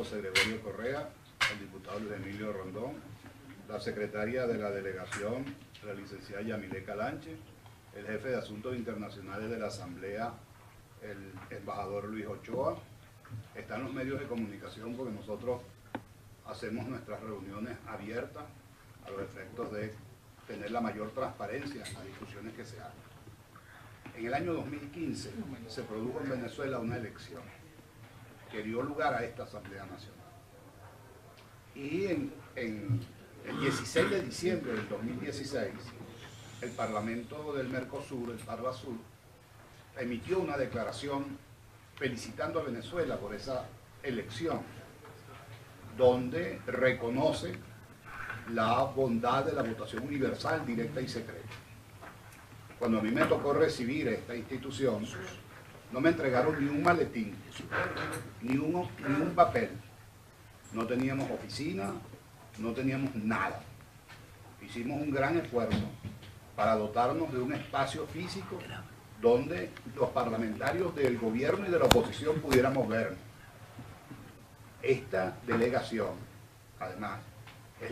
José Gregorio Correa, el diputado Luis Emilio Rondón, la secretaria de la delegación, la licenciada Yamile Calanche, el jefe de Asuntos Internacionales de la Asamblea, el embajador Luis Ochoa. Están los medios de comunicación porque nosotros hacemos nuestras reuniones abiertas a los efectos de tener la mayor transparencia en las discusiones que se hagan. En el año 2015 se produjo en Venezuela una elección que dio lugar a esta Asamblea Nacional. Y en el 16 de diciembre del 2016, el Parlamento del Mercosur, el Parlasur, emitió una declaración felicitando a Venezuela por esa elección, donde reconoce la bondad de la votación universal, directa y secreta. Cuando a mí me tocó recibir esta institución, no me entregaron ni un maletín, ni un papel. No teníamos oficina, no teníamos nada. Hicimos un gran esfuerzo para dotarnos de un espacio físico donde los parlamentarios del gobierno y de la oposición pudiéramos vernos. Esta delegación, además, es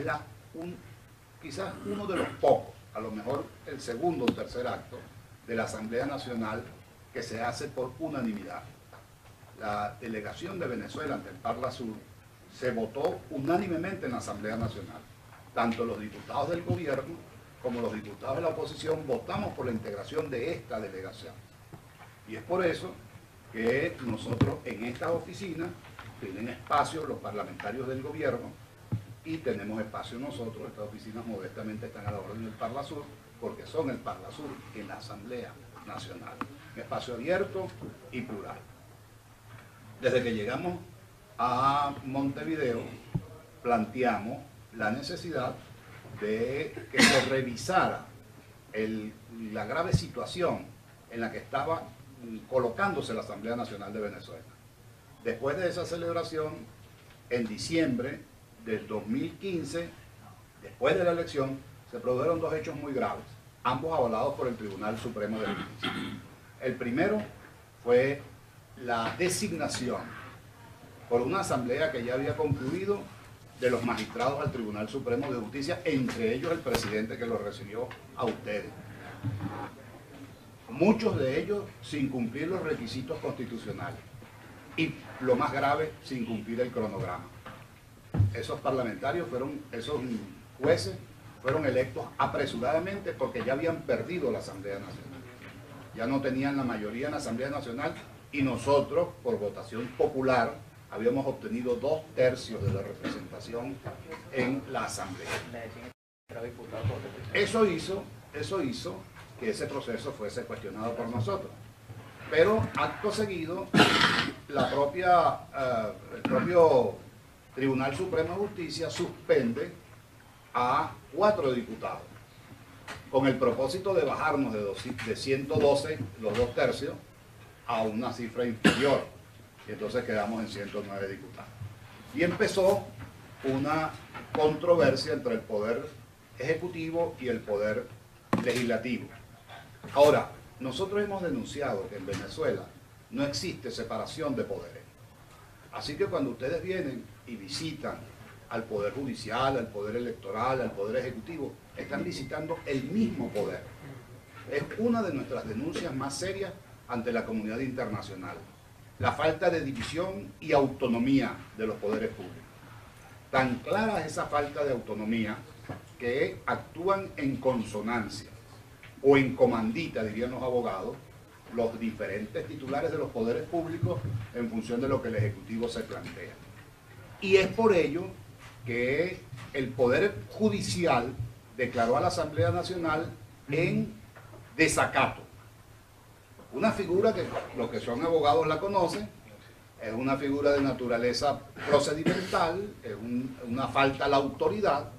quizás uno de los pocos, a lo mejor el segundo o tercer acto de la Asamblea Nacional que se hace por unanimidad. La delegación de Venezuela ante el Parlasur se votó unánimemente en la Asamblea Nacional. Tanto los diputados del gobierno como los diputados de la oposición votamos por la integración de esta delegación. Y es por eso que nosotros en esta oficina tienen espacio los parlamentarios del gobierno y tenemos espacio nosotros. Estas oficinas modestamente están a la orden del Parlasur porque son el Parlasur en la Asamblea Nacional. Un espacio abierto y plural. Desde que llegamos a Montevideo planteamos la necesidad de que se revisara la grave situación en la que estaba colocándose la Asamblea Nacional de Venezuela. Después de esa celebración, en diciembre del 2015, después de la elección, se produjeron dos hechos muy graves, ambos avalados por el Tribunal Supremo de Justicia. El primero fue la designación por una asamblea que ya había concluido de los magistrados al Tribunal Supremo de Justicia, entre ellos el presidente que lo recibió a ustedes. Muchos de ellos sin cumplir los requisitos constitucionales y, lo más grave, sin cumplir el cronograma. Esos parlamentarios esos jueces fueron electos apresuradamente porque ya habían perdido la Asamblea Nacional. Ya no tenían la mayoría en la Asamblea Nacional y nosotros, por votación popular, habíamos obtenido 2/3 de la representación en la Asamblea. Eso hizo que ese proceso fuese cuestionado por nosotros. Pero acto seguido, el propio Tribunal Supremo de Justicia suspende a 4 diputados, con el propósito de bajarnos de 112, los 2/3, a una cifra inferior. Y entonces quedamos en 109 diputados. Y empezó una controversia entre el Poder Ejecutivo y el Poder Legislativo. Ahora, nosotros hemos denunciado que en Venezuela no existe separación de poderes. Así que cuando ustedes vienen y visitan al Poder Judicial, al Poder Electoral, al Poder Ejecutivo, están visitando el mismo poder. Es una de nuestras denuncias más serias ante la comunidad internacional. La falta de división y autonomía de los poderes públicos. Tan clara es esa falta de autonomía que actúan en consonancia o en comandita, dirían los abogados, los diferentes titulares de los poderes públicos en función de lo que el Ejecutivo se plantea. Y es por ello que el Poder Judicial declaró a la Asamblea Nacional en desacato. Una figura que los que son abogados la conocen, es una figura de naturaleza procedimental, es una falta a la autoridad,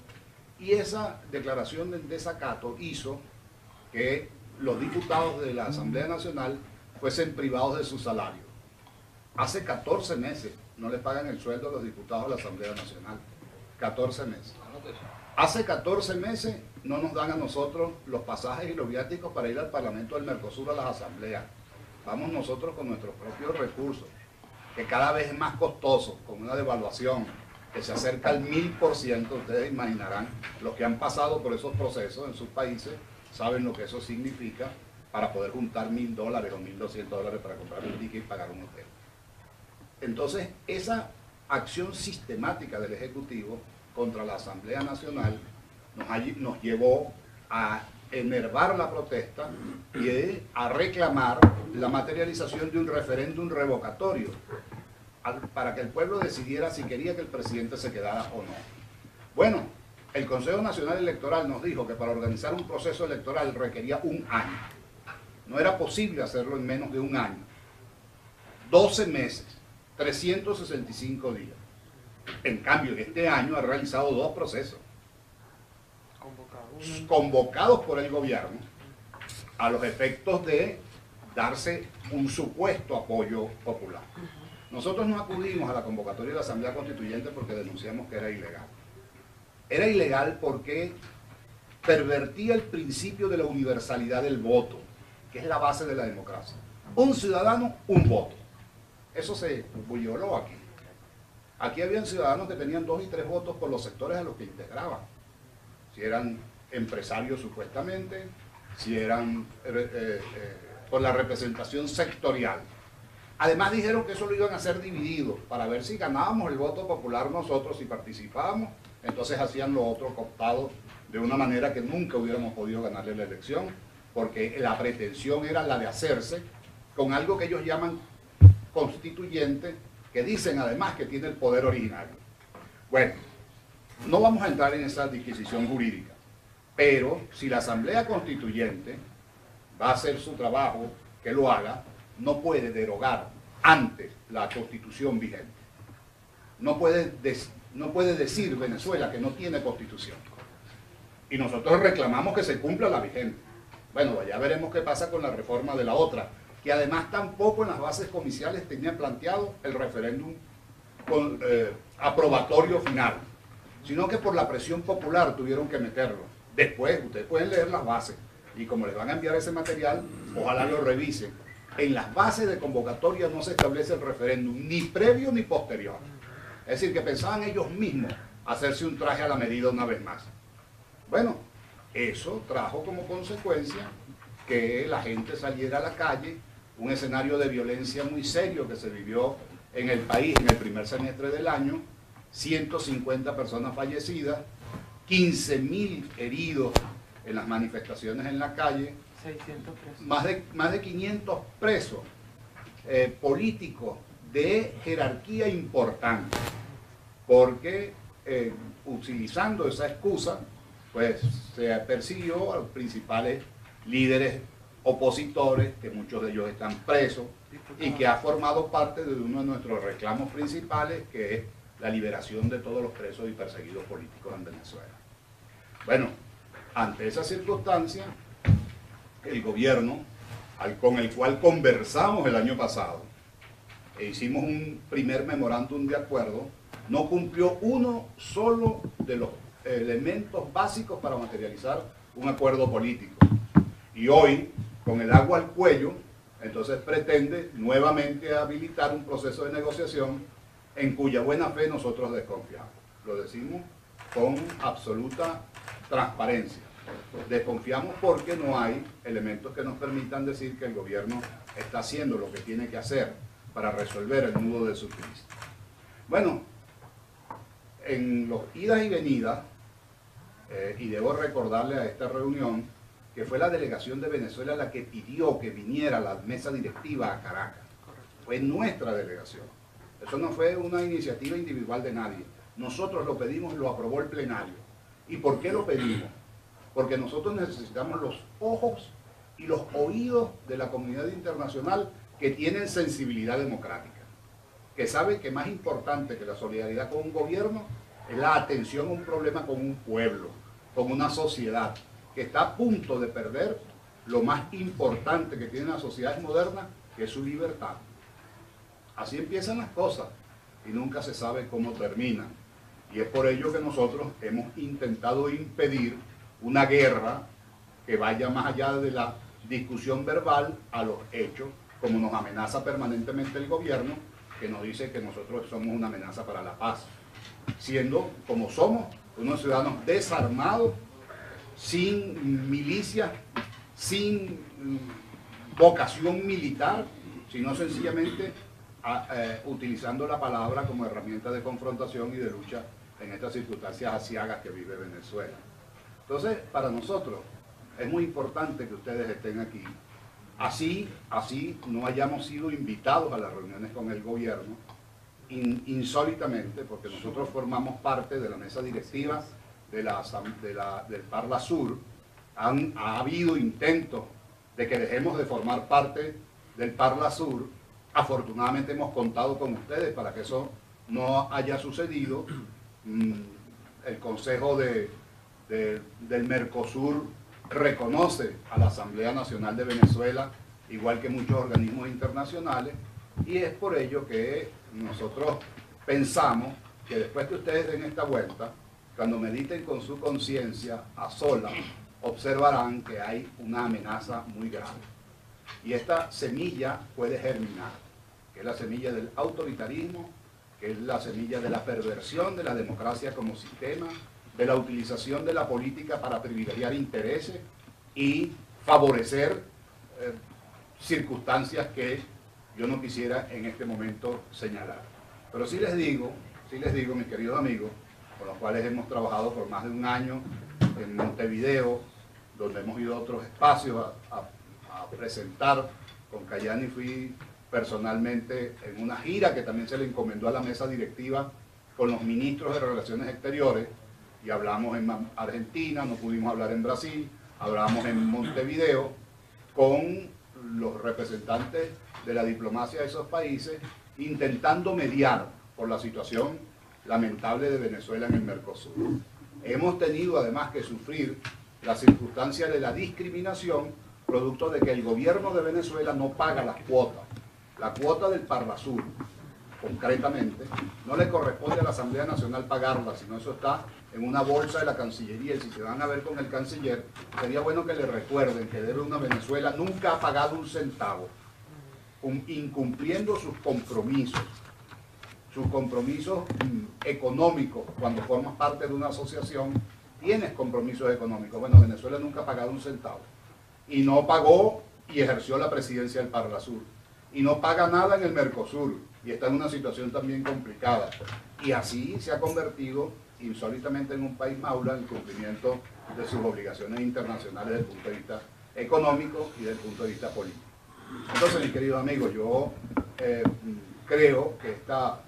y esa declaración de desacato hizo que los diputados de la Asamblea Nacional fuesen privados de su salario. Hace 14 meses no le pagan el sueldo a los diputados de la Asamblea Nacional. 14 meses. Hace 14 meses no nos dan a nosotros los pasajes y los viáticos para ir al Parlamento del Mercosur a las asambleas. Vamos nosotros con nuestros propios recursos. que cada vez es más costoso, con una devaluación que se acerca al 1000%, ustedes imaginarán, los que han pasado por esos procesos en sus países saben lo que eso significa para poder juntar $1000 o $1200 para comprar un ticket y pagar un hotel. Entonces, esa acción sistemática del Ejecutivo contra la Asamblea Nacional nos llevó a enervar la protesta y a reclamar la materialización de un referéndum revocatorio para que el pueblo decidiera si quería que el presidente se quedara o no. Bueno, el Consejo Nacional Electoral nos dijo que para organizar un proceso electoral requería un año. No era posible hacerlo en menos de un año. 12 meses, 365 días. En cambio, este año ha realizado 2 procesos convocados por el gobierno a los efectos de darse un supuesto apoyo popular. Nosotros no acudimos a la convocatoria de la Asamblea Constituyente porque denunciamos que era ilegal. Era ilegal porque pervertía el principio de la universalidad del voto, que es la base de la democracia. Un ciudadano, un voto. Eso se violó aquí. Aquí habían ciudadanos que tenían 2 y 3 votos por los sectores a los que integraban. Si eran empresarios supuestamente, si eran por la representación sectorial. Además dijeron que eso lo iban a hacer dividido, para ver si ganábamos el voto popular nosotros, si participábamos, entonces hacían lo otro cooptado de una manera que nunca hubiéramos podido ganarle la elección, porque la pretensión era la de hacerse con algo que ellos llaman constituyente, que dicen además que tiene el poder originario. Bueno, no vamos a entrar en esa disquisición jurídica, pero si la Asamblea Constituyente va a hacer su trabajo, que lo haga, no puede derogar antes la Constitución vigente. No puede decir Venezuela que no tiene Constitución. Y nosotros reclamamos que se cumpla la vigente. Bueno, ya veremos qué pasa con la reforma de la otra, que además tampoco en las bases comiciales tenía planteado el referéndum aprobatorio final, sino que por la presión popular tuvieron que meterlo. Después, ustedes pueden leer las bases, y como les van a enviar ese material, ojalá lo revisen. En las bases de convocatoria no se establece el referéndum, ni previo ni posterior. Es decir, que pensaban ellos mismos hacerse un traje a la medida una vez más. Bueno, eso trajo como consecuencia que la gente saliera a la calle, un escenario de violencia muy serio que se vivió en el país en el primer semestre del año, 150 personas fallecidas, 15.000 heridos en las manifestaciones en la calle, 600 presos. más de 500 presos políticos de jerarquía importante, porque utilizando esa excusa, pues se persiguió a los principales líderes opositores, que muchos de ellos están presos, y que ha formado parte de uno de nuestros reclamos principales, que es la liberación de todos los presos y perseguidos políticos en Venezuela. Bueno, ante esa circunstancia, el gobierno, con el cual conversamos el año pasado, e hicimos un primer memorándum de acuerdo, no cumplió uno solo de los elementos básicos para materializar un acuerdo político. Y hoy, con el agua al cuello, entonces pretende nuevamente habilitar un proceso de negociación en cuya buena fe nosotros desconfiamos. Lo decimos con absoluta transparencia. Desconfiamos porque no hay elementos que nos permitan decir que el gobierno está haciendo lo que tiene que hacer para resolver el nudo de su crisis. Bueno, en los idas y venidas, y debo recordarle a esta reunión que fue la delegación de Venezuela la que pidió que viniera la mesa directiva a Caracas. Fue nuestra delegación. Eso no fue una iniciativa individual de nadie. Nosotros lo pedimos y lo aprobó el plenario. ¿Y por qué lo pedimos? Porque nosotros necesitamos los ojos y los oídos de la comunidad internacional que tienen sensibilidad democrática, que sabe que más importante que la solidaridad con un gobierno es la atención a un problema con un pueblo, con una sociedad que está a punto de perder lo más importante que tiene la sociedad moderna, que es su libertad. Así empiezan las cosas y nunca se sabe cómo terminan. Y es por ello que nosotros hemos intentado impedir una guerra que vaya más allá de la discusión verbal a los hechos, como nos amenaza permanentemente el gobierno, que nos dice que nosotros somos una amenaza para la paz, siendo como somos unos ciudadanos desarmados, sin milicia, sin vocación militar, sino sencillamente utilizando la palabra como herramienta de confrontación y de lucha en estas circunstancias aciagas que vive Venezuela. Entonces, para nosotros es muy importante que ustedes estén aquí. Así no hayamos sido invitados a las reuniones con el gobierno, insólitamente, porque nosotros formamos parte de la mesa directiva del Parla Sur. Ha habido intentos de que dejemos de formar parte del Parla Sur. Afortunadamente hemos contado con ustedes para que eso no haya sucedido. El Consejo del Mercosur reconoce a la Asamblea Nacional de Venezuela, igual que muchos organismos internacionales, y es por ello que nosotros pensamos que después que ustedes den esta vuelta, cuando mediten con su conciencia a solas, observarán que hay una amenaza muy grave. Y esta semilla puede germinar, que es la semilla del autoritarismo, que es la semilla de la perversión de la democracia como sistema, de la utilización de la política para privilegiar intereses y favorecer circunstancias que yo no quisiera en este momento señalar. Pero sí les digo, mis queridos amigos, con los cuales hemos trabajado por más de un año en Montevideo, donde hemos ido a otros espacios a presentar. Con Cayani fui personalmente en una gira que también se le encomendó a la mesa directiva con los ministros de Relaciones Exteriores, y hablamos en Argentina, no pudimos hablar en Brasil, hablamos en Montevideo con los representantes de la diplomacia de esos países, intentando mediar por la situación lamentable de Venezuela en el Mercosur. Hemos tenido además que sufrir la circunstancia de la discriminación, producto de que el gobierno de Venezuela no paga las cuotas. La cuota del Parla Sur, concretamente, no le corresponde a la Asamblea Nacional pagarla, sino eso está en una bolsa de la Cancillería, y si se van a ver con el canciller, sería bueno que le recuerden que debe una Venezuela nunca ha pagado un centavo, incumpliendo sus compromisos económicos. Cuando formas parte de una asociación, tienes compromisos económicos. Bueno, Venezuela nunca ha pagado un centavo, y no pagó y ejerció la presidencia del Parla Sur, y no paga nada en el Mercosur, y está en una situación también complicada, y así se ha convertido insólitamente en un país maula en el cumplimiento de sus obligaciones internacionales desde el punto de vista económico y desde el punto de vista político. Entonces, mis queridos amigos, yo creo que esta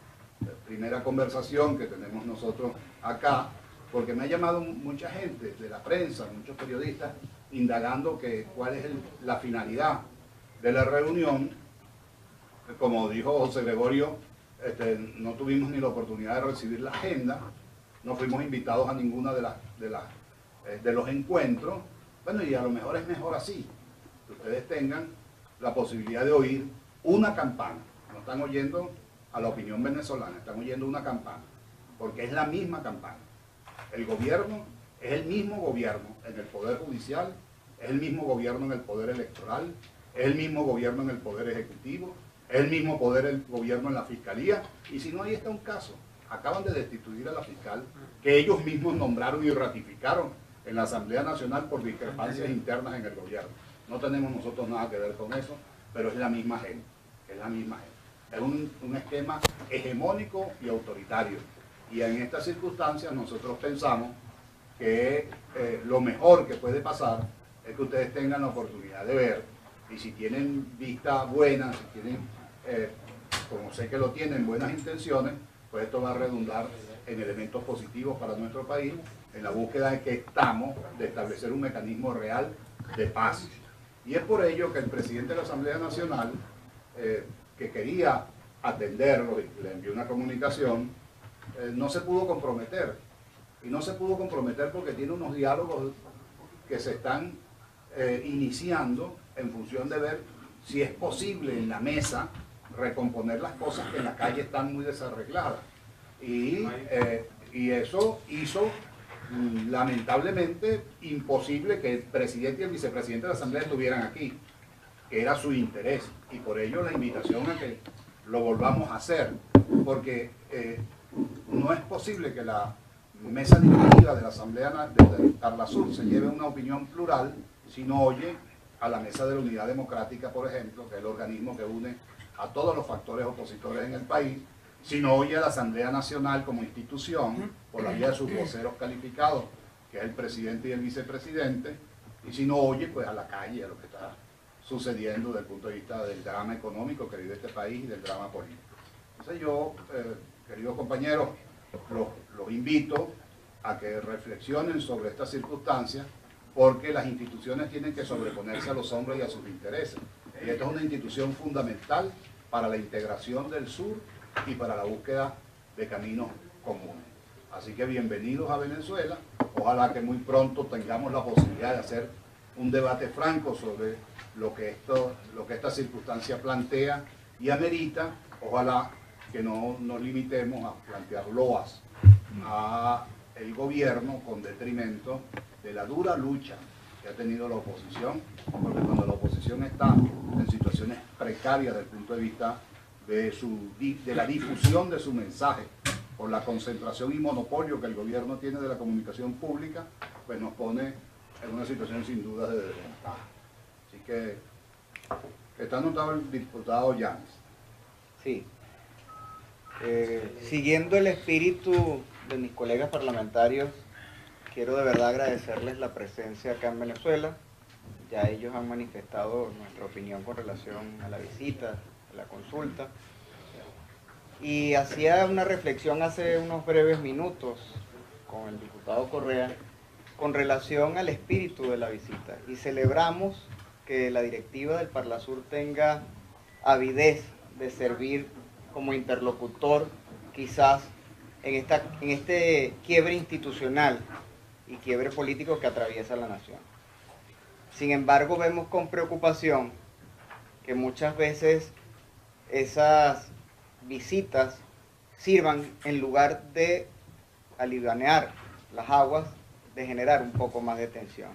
primera conversación que tenemos nosotros acá, porque me ha llamado mucha gente de la prensa, muchos periodistas, indagando cuál es la finalidad de la reunión. Como dijo José Gregorio, no tuvimos ni la oportunidad de recibir la agenda, no fuimos invitados a ninguna de los encuentros. Bueno, y a lo mejor es mejor así, que ustedes tengan la posibilidad de oír una campana. No están oyendo a la opinión venezolana, están oyendo una campana, porque es la misma campana. El gobierno es el mismo gobierno en el Poder Judicial, es el mismo gobierno en el Poder Electoral, es el mismo gobierno en el Poder Ejecutivo, es el mismo gobierno en la Fiscalía, y si no, ahí está un caso. Acaban de destituir a la fiscal que ellos mismos nombraron y ratificaron en la Asamblea Nacional por discrepancias internas en el gobierno. No tenemos nosotros nada que ver con eso, pero es la misma gente, es la misma gente. Es un esquema hegemónico y autoritario. Y en estas circunstancias nosotros pensamos que lo mejor que puede pasar es que ustedes tengan la oportunidad de ver, y si tienen vista buena, si tienen, como sé que lo tienen, buenas intenciones, pues esto va a redundar en elementos positivos para nuestro país, en la búsqueda en que estamos de establecer un mecanismo real de paz. Y es por ello que el presidente de la Asamblea Nacional, que quería atenderlo y le envió una comunicación, no se pudo comprometer. Y no se pudo comprometer porque tiene unos diálogos que se están iniciando en función de ver si es posible en la mesa recomponer las cosas que en la calle están muy desarregladas. Y eso hizo lamentablemente imposible que el presidente y el vicepresidente de la Asamblea estuvieran aquí, que era su interés, y por ello la invitación a que lo volvamos a hacer, porque no es posible que la mesa directiva de la Asamblea de Tarla Sur se lleve una opinión plural si no oye a la Mesa de la Unidad Democrática, por ejemplo, que es el organismo que une a todos los factores opositores en el país, si no oye a la Asamblea Nacional como institución, por la vía de sus voceros calificados, que es el presidente y el vicepresidente, y si no oye pues a la calle, a lo que está sucediendo desde el punto de vista del drama económico que vive este país y del drama político. Entonces yo, queridos compañeros, los invito a que reflexionen sobre estas circunstancias, porque las instituciones tienen que sobreponerse a los hombres y a sus intereses. Y esta es una institución fundamental para la integración del sur y para la búsqueda de caminos comunes. Así que bienvenidos a Venezuela. Ojalá que muy pronto tengamos la posibilidad de hacer un debate franco sobre lo que esta circunstancia plantea y amerita. Ojalá que no nos limitemos a plantear loas a el gobierno con detrimento de la dura lucha que ha tenido la oposición, porque cuando la oposición está en situaciones precarias desde el punto de vista de la difusión de su mensaje, por la concentración y monopolio que el gobierno tiene de la comunicación pública, pues nos pone en una situación sin duda de desventaja. Así que está anotado el diputado Llanes. Sí. Siguiendo el espíritu de mis colegas parlamentarios, quiero de verdad agradecerles la presencia acá en Venezuela. Ya ellos han manifestado nuestra opinión con relación a la visita, a la consulta. Y hacía una reflexión hace unos breves minutos con el diputado Correa con relación al espíritu de la visita. Y celebramos que la directiva del Parlasur tenga avidez de servir como interlocutor quizás en este quiebre institucional y quiebre político que atraviesa la nación. Sin embargo, vemos con preocupación que muchas veces esas visitas sirvan, en lugar de alivianear las aguas, de generar un poco más de tensión.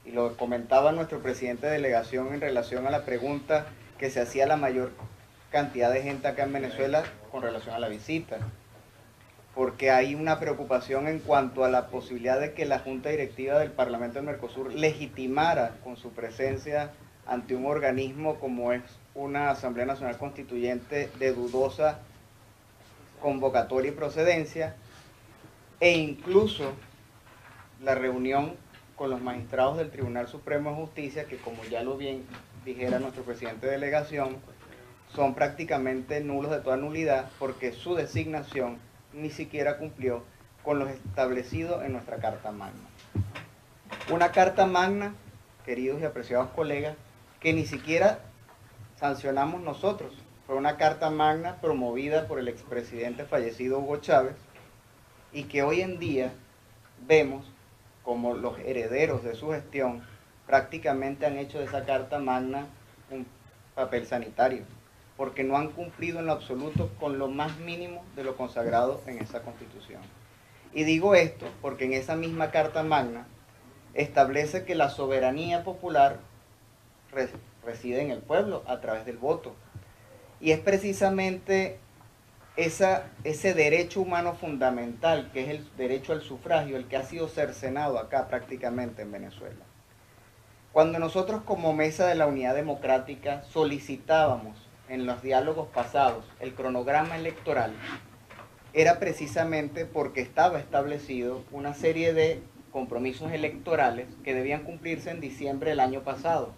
Y lo comentaba nuestro presidente de delegación en relación a la pregunta que se hacía la mayor cantidad de gente acá en Venezuela con relación a la visita, porque hay una preocupación en cuanto a la posibilidad de que la Junta Directiva del Parlamento del Mercosur legitimara con su presencia ante un organismo como es una Asamblea Nacional Constituyente de dudosa convocatoria y procedencia, e incluso la reunión con los magistrados del Tribunal Supremo de Justicia, que como ya lo bien dijera nuestro presidente de delegación, son prácticamente nulos de toda nulidad, porque su designación ni siquiera cumplió con lo establecido en nuestra Carta Magna. Una Carta Magna, queridos y apreciados colegas, que ni siquiera sancionamos nosotros. Fue una Carta Magna promovida por el expresidente fallecido Hugo Chávez, y que hoy en día vemos como los herederos de su gestión prácticamente han hecho de esa Carta Magna un papel sanitario, porque no han cumplido en lo absoluto con lo más mínimo de lo consagrado en esa Constitución. Y digo esto porque en esa misma Carta Magna establece que la soberanía popular reside en el pueblo a través del voto. Y es precisamente ese derecho humano fundamental, que es el derecho al sufragio, el que ha sido cercenado acá prácticamente en Venezuela. Cuando nosotros como Mesa de la Unidad Democrática solicitábamos en los diálogos pasados el cronograma electoral, era precisamente porque estaba establecido una serie de compromisos electorales que debían cumplirse en diciembre del año pasado.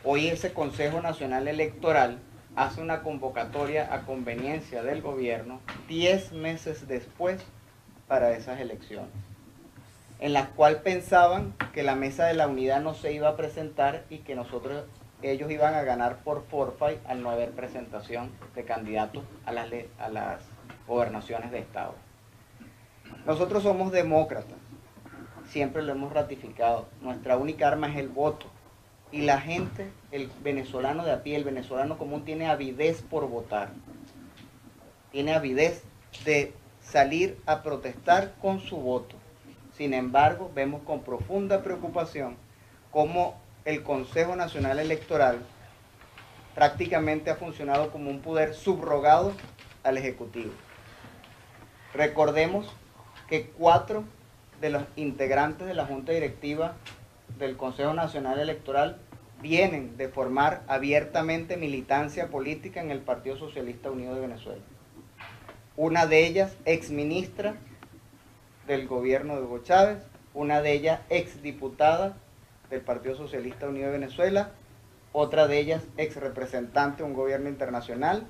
Hoy ese Consejo Nacional Electoral hace una convocatoria a conveniencia del gobierno 10 meses después para esas elecciones, en las cuales pensaban que la Mesa de la Unidad no se iba a presentar y que ellos iban a ganar por forfait al no haber presentación de candidatos a las gobernaciones de Estado. Nosotros somos demócratas, siempre lo hemos ratificado, nuestra única arma es el voto. Y la gente, el venezolano de a pie, el venezolano común, tiene avidez por votar. Tiene avidez de salir a protestar con su voto. Sin embargo, vemos con profunda preocupación cómo el Consejo Nacional Electoral prácticamente ha funcionado como un poder subrogado al Ejecutivo. Recordemos que 4 de los integrantes de la Junta Directiva del Consejo Nacional Electoral vienen de formar abiertamente militancia política en el Partido Socialista Unido de Venezuela. Una de ellas exministra del gobierno de Hugo Chávez, una de ellas exdiputada del Partido Socialista Unido de Venezuela, otra de ellas exrepresentante de un gobierno internacional,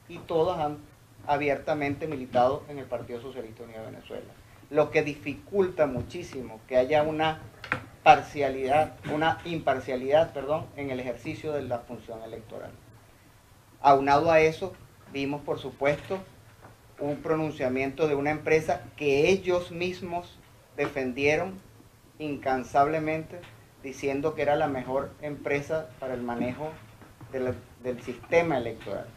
y todas han abiertamente militado en el Partido Socialista Unido de Venezuela, lo que dificulta muchísimo que haya una imparcialidad en el ejercicio de la función electoral. Aunado a eso, vimos por supuesto un pronunciamiento de una empresa que ellos mismos defendieron incansablemente, diciendo que era la mejor empresa para el manejo del sistema electoral,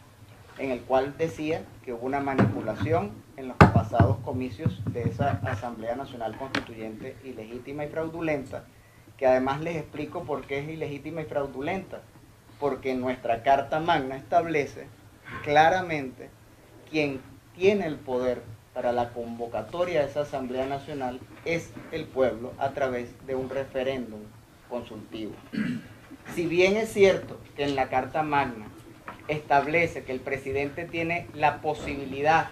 en el cual decía que hubo una manipulación en los pasados comicios de esa Asamblea Nacional Constituyente ilegítima y fraudulenta, que además les explico por qué es ilegítima y fraudulenta, porque nuestra Carta Magna establece claramente quien tiene el poder para la convocatoria de esa Asamblea Nacional es el pueblo a través de un referéndum consultivo. Si bien es cierto que en la Carta Magna establece que el presidente tiene la posibilidad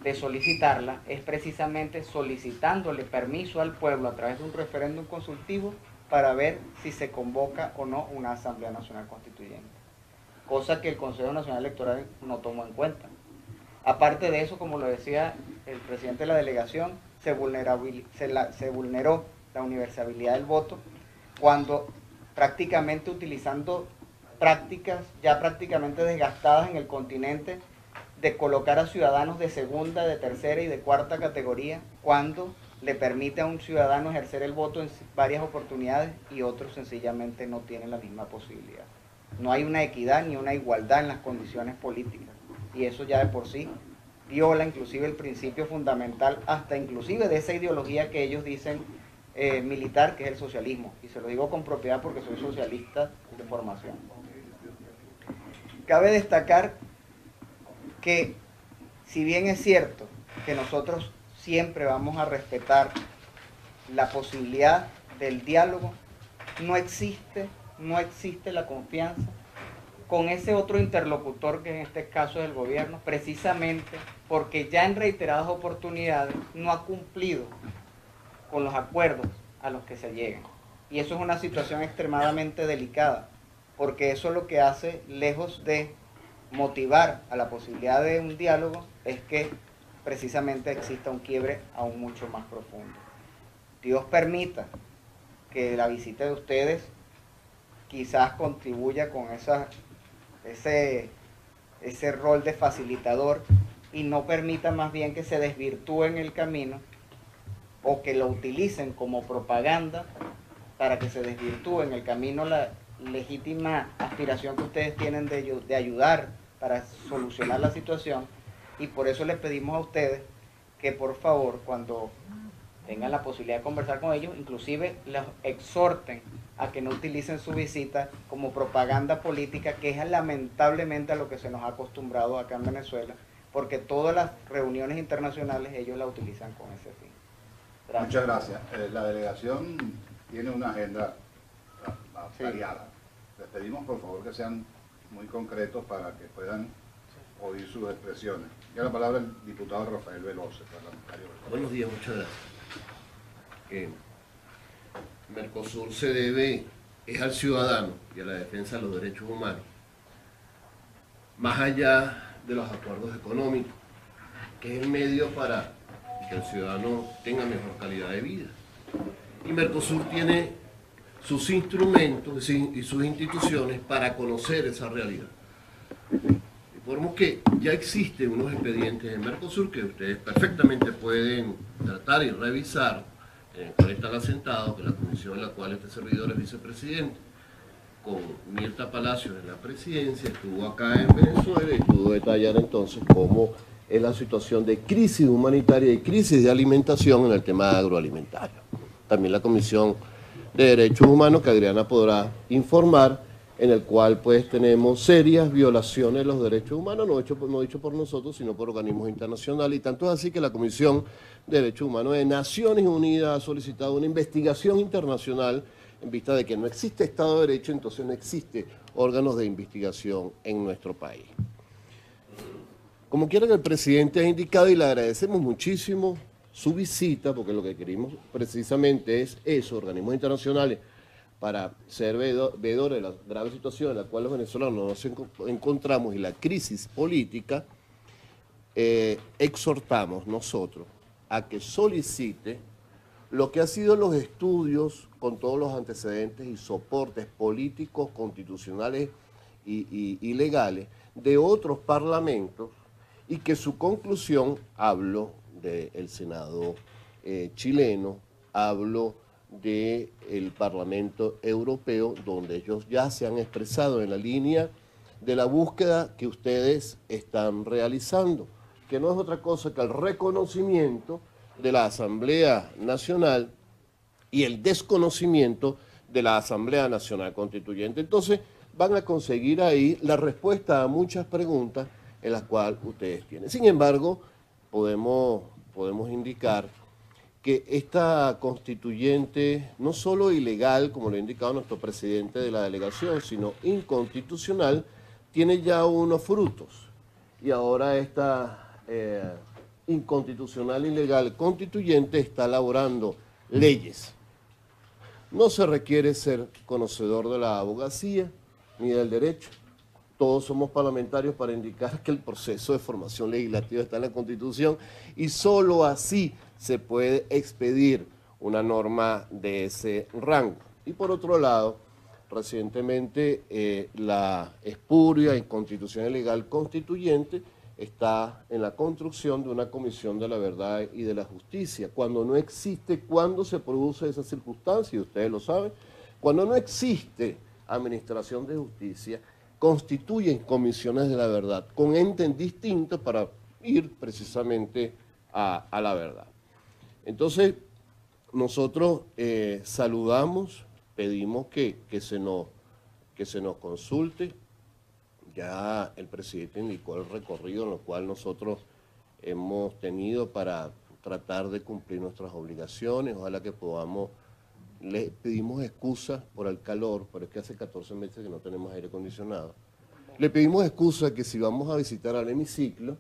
de solicitarla, es precisamente solicitándole permiso al pueblo a través de un referéndum consultivo para ver si se convoca o no una Asamblea Nacional Constituyente, cosa que el Consejo Nacional Electoral no tomó en cuenta. Aparte de eso, como lo decía el presidente de la delegación, se vulneró la universalidad del voto cuando prácticamente utilizando prácticas ya prácticamente desgastadas en el continente de colocar a ciudadanos de segunda, de tercera y de cuarta categoría, cuando le permite a un ciudadano ejercer el voto en varias oportunidades y otros sencillamente no tienen la misma posibilidad. No hay una equidad ni una igualdad en las condiciones políticas, y eso ya de por sí viola inclusive el principio fundamental, hasta inclusive de esa ideología que ellos dicen militar, que es el socialismo, y se lo digo con propiedad porque soy socialista de formación. Cabe destacar que, si bien es cierto que nosotros siempre vamos a respetar la posibilidad del diálogo, no existe la confianza con ese otro interlocutor que en este caso es el gobierno, precisamente porque ya en reiteradas oportunidades no ha cumplido con los acuerdos a los que se llegan. Y eso es una situación extremadamente delicada, porque eso lo que hace, lejos de motivar a la posibilidad de un diálogo, es que precisamente exista un quiebre aún mucho más profundo. Dios permita que la visita de ustedes quizás contribuya con ese rol de facilitador y no permita más bien que se desvirtúe en el camino o que lo utilicen como propaganda para que se desvirtúe en el camino la legítima aspiración que ustedes tienen de ayudar para solucionar la situación. Y por eso les pedimos a ustedes que por favor, cuando tengan la posibilidad de conversar con ellos, inclusive los exhorten a que no utilicen su visita como propaganda política, que es lamentablemente a lo que se nos ha acostumbrado acá en Venezuela, porque todas las reuniones internacionales ellos la utilizan con ese fin. Gracias. Muchas gracias. La delegación tiene una agenda variada. Les pedimos por favor que sean muy concretos para que puedan oír sus expresiones. Ya la palabra el diputado Rafael Veloce, parlamentario. Buenos días, muchas gracias. Mercosur se debe al ciudadano y a la defensa de los derechos humanos, más allá de los acuerdos económicos, que es el medio para que el ciudadano tenga mejor calidad de vida. Y Mercosur tiene sus instrumentos y sus instituciones para conocer esa realidad. Informo que ya existen unos expedientes en Mercosur que ustedes perfectamente pueden tratar y revisar, en el cual están asentados, que la comisión en la cual este servidor es vicepresidente, con Mirta Palacios en la presidencia, estuvo acá en Venezuela y pudo detallar entonces cómo es la situación de crisis humanitaria y crisis de alimentación en el tema agroalimentario. También la Comisión de Derechos Humanos, que Adriana podrá informar, en el cual pues tenemos serias violaciones de los derechos humanos, no dicho por nosotros, sino por organismos internacionales, y tanto es así que la Comisión de Derechos Humanos de Naciones Unidas ha solicitado una investigación internacional en vista de que no existe Estado de Derecho, entonces no existe órganos de investigación en nuestro país. Como quiera que el presidente ha indicado, y le agradecemos muchísimo su visita, porque lo que queremos precisamente es eso, organismos internacionales, para ser veedores de la grave situación en la cual los venezolanos nos encontramos y la crisis política, exhortamos nosotros a que solicite lo que han sido los estudios con todos los antecedentes y soportes políticos, constitucionales y legales de otros parlamentos, y que su conclusión, hablo del Senado chileno, hablo del Parlamento Europeo, donde ellos ya se han expresado en la línea de la búsqueda que ustedes están realizando, que no es otra cosa que el reconocimiento de la Asamblea Nacional y el desconocimiento de la Asamblea Nacional Constituyente. Entonces van a conseguir ahí la respuesta a muchas preguntas en las cuales ustedes tienen. Sin embargo, podemos indicar que esta constituyente, no solo ilegal, como lo ha indicado nuestro presidente de la delegación, sino inconstitucional, tiene ya unos frutos. Y ahora esta inconstitucional, ilegal, constituyente está elaborando leyes. No se requiere ser conocedor de la abogacía ni del derecho. Todos somos parlamentarios para indicar que el proceso de formación legislativa está en la Constitución y solo así se puede expedir una norma de ese rango. Y por otro lado, recientemente la espuria inconstitucional legal constituyente está en la construcción de una comisión de la verdad y de la justicia. Cuando no existe, ¿cuándo se produce esa circunstancia? Y ustedes lo saben. Cuando no existe administración de justicia, constituyen comisiones de la verdad con entes distintos para ir precisamente a la verdad. Entonces, nosotros saludamos, pedimos que se nos consulte. Ya el presidente indicó el recorrido en el cual nosotros hemos tenido para tratar de cumplir nuestras obligaciones. Ojalá que podamos. Le pedimos excusas por el calor, pero es que hace 14 meses que no tenemos aire acondicionado. Le pedimos excusas que si vamos a visitar al hemiciclo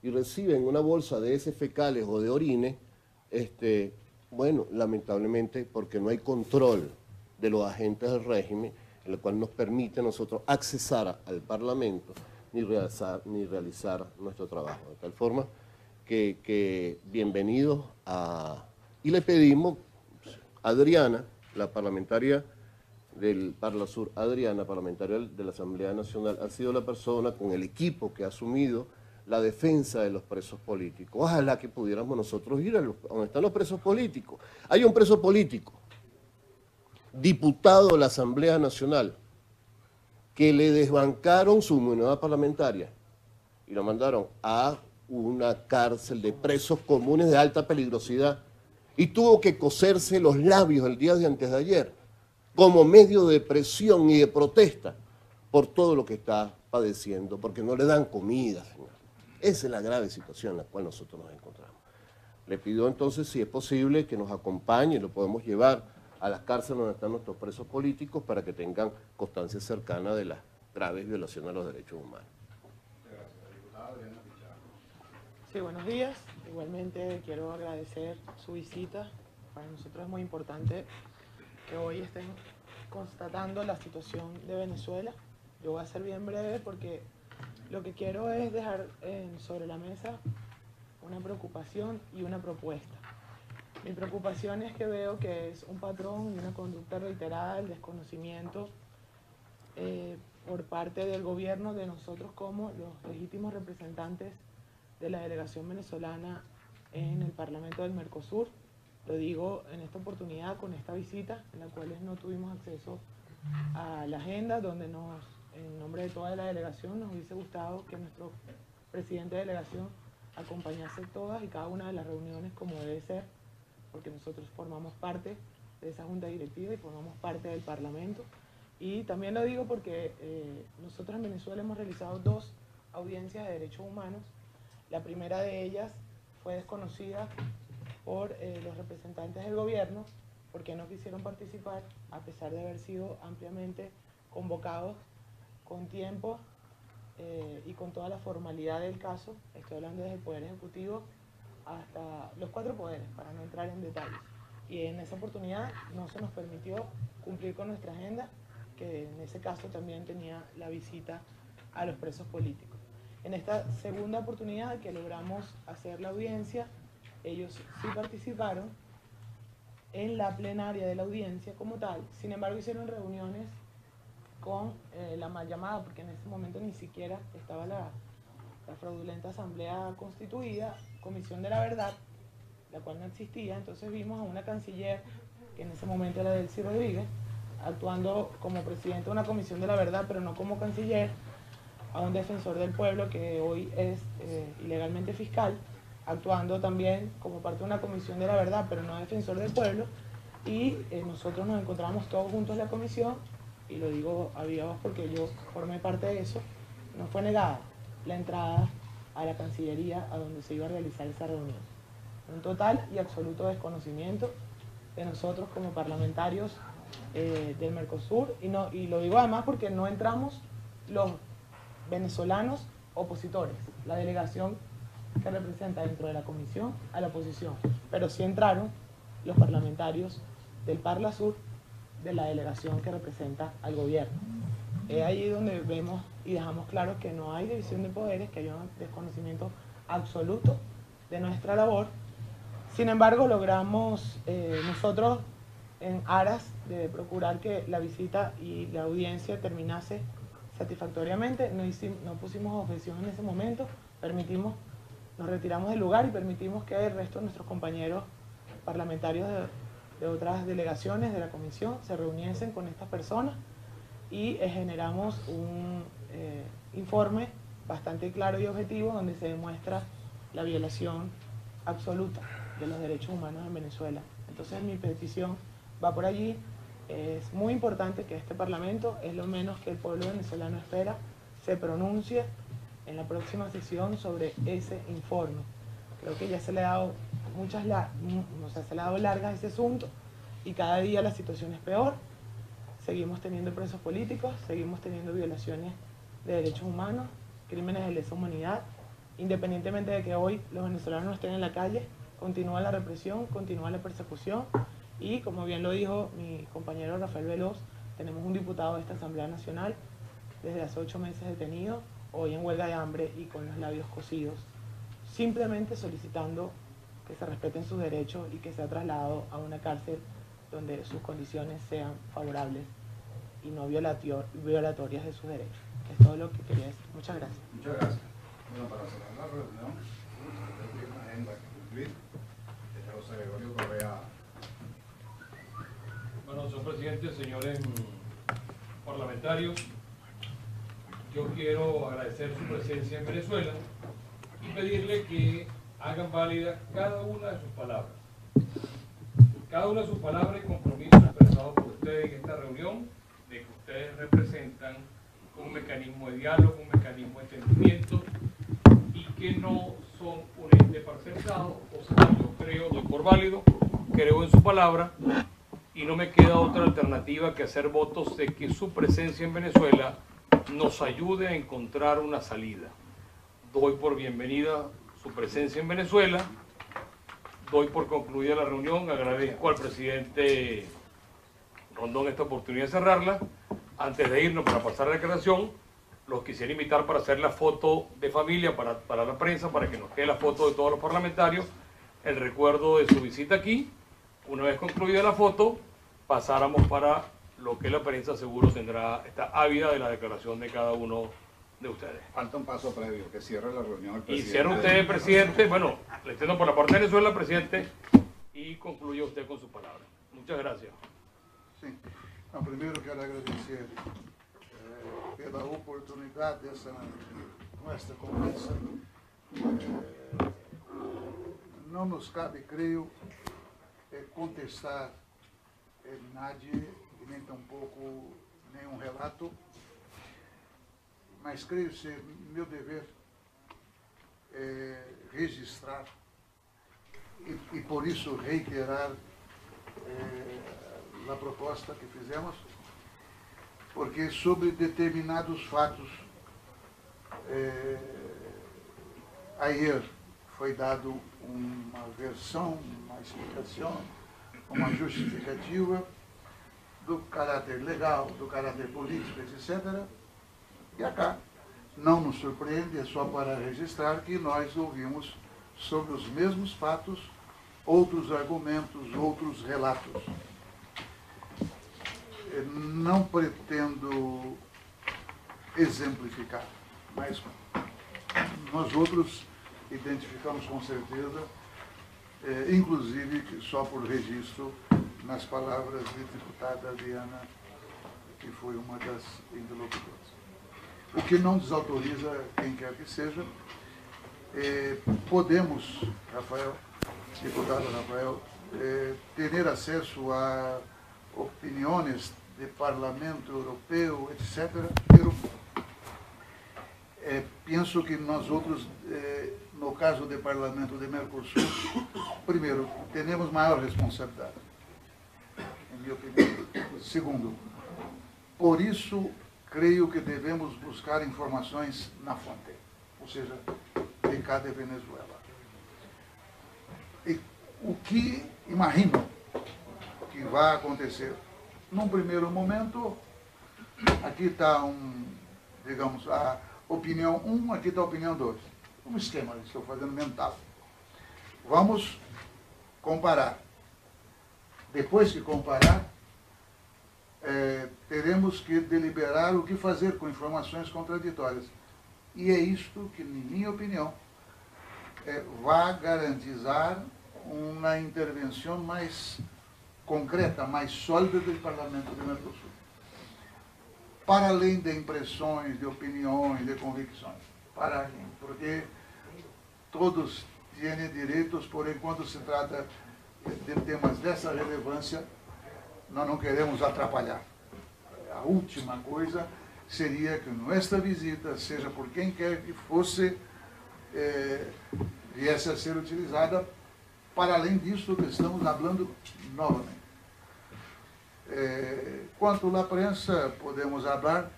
y reciben una bolsa de heces fecales o de orines, bueno, lamentablemente porque no hay control de los agentes del régimen, en el cual nos permite a nosotros accesar al Parlamento ni realizar nuestro trabajo. De tal forma que bienvenidos a. Y le pedimos, Adriana, la parlamentaria del Parlasur, Adriana, parlamentaria de la Asamblea Nacional, ha sido la persona con el equipo que ha asumido la defensa de los presos políticos. Ojalá que pudiéramos nosotros ir a donde están los presos políticos. Hay un preso político, diputado de la Asamblea Nacional, que le desbancaron su inmunidad parlamentaria y lo mandaron a una cárcel de presos comunes de alta peligrosidad y tuvo que coserse los labios el día de antes de ayer como medio de presión y de protesta por todo lo que está padeciendo, porque no le dan comida, señor. Esa es la grave situación en la cual nosotros nos encontramos. Le pido entonces, si es posible, que nos acompañe, lo podemos llevar a las cárceles donde están nuestros presos políticos para que tengan constancia cercana de las graves violaciones a los derechos humanos. Sí, buenos días. Igualmente quiero agradecer su visita. Para nosotros es muy importante que hoy estén constatando la situación de Venezuela. Yo voy a ser bien breve porque lo que quiero es dejar sobre la mesa una preocupación y una propuesta. Mi preocupación es que veo que es un patrón y una conducta reiterada del desconocimiento por parte del gobierno de nosotros como los legítimos representantes de la delegación venezolana en el Parlamento del Mercosur. Lo digo en esta oportunidad con esta visita, en la cual no tuvimos acceso a la agenda, donde en nombre de toda la delegación, nos hubiese gustado que nuestro presidente de delegación acompañase todas y cada una de las reuniones como debe ser, porque nosotros formamos parte de esa junta directiva y formamos parte del Parlamento, Y también lo digo porque nosotros en Venezuela hemos realizado 2 audiencias de derechos humanos. La primera de ellas fue desconocida por los representantes del gobierno porque no quisieron participar a pesar de haber sido ampliamente convocados con tiempo y con toda la formalidad del caso. Estoy hablando desde el Poder Ejecutivo hasta los 4 poderes, para no entrar en detalles. Y en esa oportunidad no se nos permitió cumplir con nuestra agenda, que en ese caso también tenía la visita a los presos políticos. En esta segunda oportunidad que logramos hacer la audiencia, ellos sí participaron en la plenaria de la audiencia como tal. Sin embargo, hicieron reuniones con la mal llamada, porque en ese momento ni siquiera estaba la fraudulenta asamblea constituida, Comisión de la Verdad, la cual no existía. Entonces vimos a una canciller, que en ese momento era Delcy Rodríguez, actuando como presidente de una Comisión de la Verdad, pero no como canciller, a un defensor del pueblo que hoy es ilegalmente fiscal, actuando también como parte de una Comisión de la Verdad, pero no defensor del pueblo, y nosotros nos encontramos todos juntos en la comisión, y lo digo a viva voz porque yo formé parte de eso. Nos fue negada la entrada a la Cancillería a donde se iba a realizar esa reunión. Un total y absoluto desconocimiento de nosotros como parlamentarios del Mercosur, y lo digo además porque no entramos los venezolanos opositores, la delegación que representa dentro de la comisión a la oposición, pero sí entraron los parlamentarios del Parla Sur, de la delegación que representa al gobierno. Es ahí donde vemos y dejamos claro que no hay división de poderes, que hay un desconocimiento absoluto de nuestra labor. Sin embargo, logramos nosotros, en aras de procurar que la visita y la audiencia terminase satisfactoriamente, no pusimos objeción en ese momento, nos retiramos del lugar y permitimos que el resto de nuestros compañeros parlamentarios de otras delegaciones de la comisión se reuniesen con estas personas y generamos un informe bastante claro y objetivo donde se demuestra la violación absoluta de los derechos humanos en Venezuela. Entonces mi petición va por allí. Es muy importante que este Parlamento, es lo menos que el pueblo venezolano espera, se pronuncie en la próxima sesión sobre ese informe. Creo que ya se le ha dado se le ha dado largas a ese asunto y cada día la situación es peor. Seguimos teniendo presos políticos, seguimos teniendo violaciones de derechos humanos, crímenes de lesa humanidad. Independientemente de que hoy los venezolanos no estén en la calle, continúa la represión, continúa la persecución y, como bien lo dijo mi compañero Rafael Veloz, tenemos un diputado de esta Asamblea Nacional desde hace 8 meses detenido, hoy en huelga de hambre y con los labios cosidos, simplemente solicitando que se respeten sus derechos y que sea trasladado a una cárcel donde sus condiciones sean favorables y no violatorias de sus derechos. Es todo lo que quería decir. Muchas gracias. Muchas gracias. Bueno, para cerrar la reunión, tengo una agenda que cumplir. José Gregorio Correa. Bueno, señor presidente, señores parlamentarios, yo quiero agradecer su presencia en Venezuela y pedirle que hagan válida cada una de sus palabras. Cada una de sus palabras y compromisos expresados por ustedes en esta reunión, de que ustedes representan un mecanismo de diálogo, un mecanismo de entendimiento y que no son un ente parcelizado. O sea, yo creo, doy por válido, creo en su palabra y no me queda otra alternativa que hacer votos de que su presencia en Venezuela nos ayude a encontrar una salida. Doy por bienvenida su presencia en Venezuela, doy por concluida la reunión, agradezco al presidente Rondón esta oportunidad de cerrarla. Antes de irnos para pasar la declaración, los quisiera invitar para hacer la foto de familia para la prensa, para que nos quede la foto de todos los parlamentarios, el recuerdo de su visita aquí. Una vez concluida la foto, pasáramos para lo que la prensa seguro está ávida de la declaración de cada uno de ustedes. Falta un paso previo, que cierre la reunión el presidente. Y cierre usted, presidente, bueno, le entiendo por la parte de Venezuela, presidente, y concluye usted con sus palabras. Muchas gracias. Sí. No, primeiro quero agradecer pela oportunidade dessa nossa conversa. Não nos cabe, creio, contestar nadie e nem tampouco nenhum relato, mas creio ser meu dever registrar e por isso reiterar a proposta que fizemos, porque sobre determinados fatos ayer foi dado uma versão, uma explicação, uma justificativa do caráter legal, do caráter político, etc. E acá não nos surpreende, é só para registrar que nós ouvimos sobre os mesmos fatos, outros argumentos, outros relatos. Não pretendo exemplificar, mas nós outros identificamos com certeza, inclusive só por registro, nas palavras de deputada Diana, que foi uma das interlocutoras. O que não desautoriza quem quer que seja. Podemos, Rafael, deputado Rafael, ter acesso a opiniões de Parlamento Europeu, etc. Penso que nós outros, no caso do Parlamento de Mercosul, primeiro, temos maior responsabilidade, em minha opinião. Segundo, por isso, creio que devemos buscar informações na fonte, ou seja, de cada Venezuela. E o que imagino que vai acontecer? Num primeiro momento, aqui está digamos, a opinião 1, aqui está a opinião 2. Um esquema, estou fazendo mental. Vamos comparar. Depois que comparar, teremos que deliberar o que fazer com informações contraditórias. E é isto que, em minha opinião, vai garantizar uma intervenção mais concreta, mais sólida do Parlamento do Mercosul. Para além de impressões, de opiniões, de convicções. Para além, porque todos têm direitos, porém, quando se trata de temas dessa relevância, nós não queremos atrapalhar. A última coisa seria que nossa visita, seja por quem quer que fosse, viesse a ser utilizada para além disso que estamos falando novamente. Quanto à prensa, podemos falar,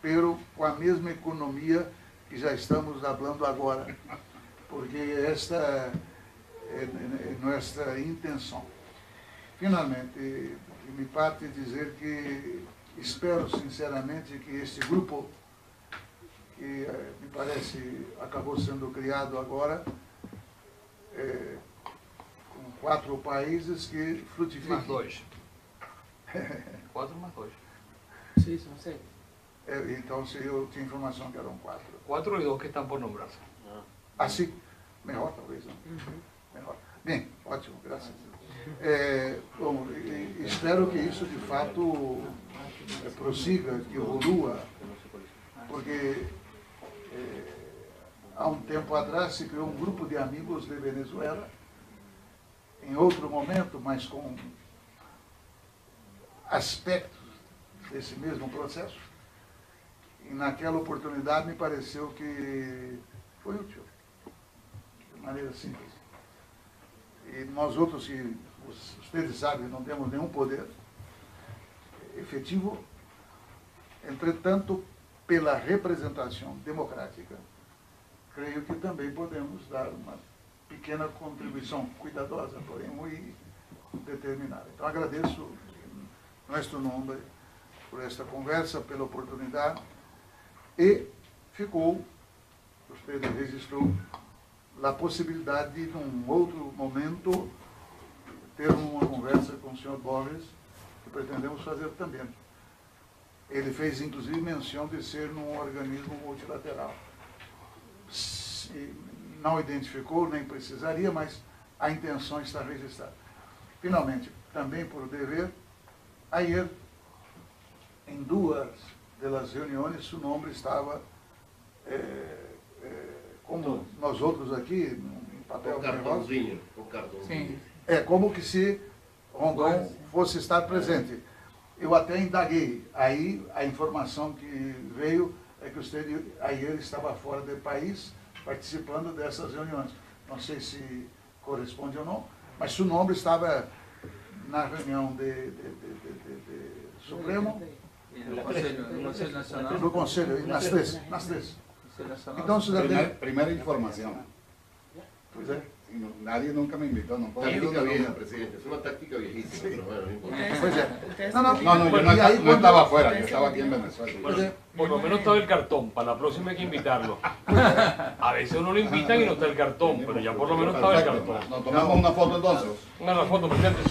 pero com a mesma economia que já estamos falando agora, porque esta é nossa intenção. Finalmente, de minha parte, dizer que espero sinceramente que este grupo, que me parece acabou sendo criado agora, com 4 países, que frutifique. Mais 2. 4 mais 2. Sí, son 6. Então, se eu tinha informação que eram 4. 4 e 2 que estão por nombrarse. Assim, melhor talvez, não? Melhor. Bem, ótimo, graças a Deus. Bom, espero que isso de fato prossiga, que evolua, porque há um tempo atrás se criou um grupo de amigos de Venezuela, em outro momento, mas com aspectos desse mesmo processo, e naquela oportunidade me pareceu que foi útil, de maneira simples. E nós outros, que vocês sabem, não temos nenhum poder efetivo, entretanto, pela representação democrática, creio que também podemos dar uma pequena contribuição cuidadosa, porém muito determinada. Então, agradeço em nosso nome por esta conversa, pela oportunidade, e ficou, você registrou, a possibilidade de, num outro momento, ter uma conversa com o senhor Borges, que pretendemos fazer também. Ele fez, inclusive, menção de ser num organismo multilateral. Não identificou, nem precisaria, mas a intenção está registrada. Finalmente, também por dever, ayer, em 2 das reuniões, o nome estava, como nós outros aqui, em papel O cartãozinho. como que se Rondon fosse estar presente. eu até indaguei. Aí a informação que veio é que aí ele estava fora do país participando dessas reuniões. Não sei se corresponde ou não, mas seu nome estava na reunião de Supremo, No Conselho Nacional. no Conselho, nas três. Conselho Nacional. Então, você já tem... Primera información. Pois é. Nadie nunca me invitó, no puedo Táctica decir vieja, presidente. Es una táctica viejísima, pero bueno, no importa. Pois é. Ustedes Não, não, No, no, yo no, e aí, no estaba quando- afuera, yo estaba aquí en Venezuela. Pois é. Por lo menos estaba el cartón, para la próxima hay que invitarlo. A veces uno lo invitan y no está el cartón, pero ya por lo menos estaba el Perfecto. cartón. Nos tomamos una foto entonces. Una foto, presidente.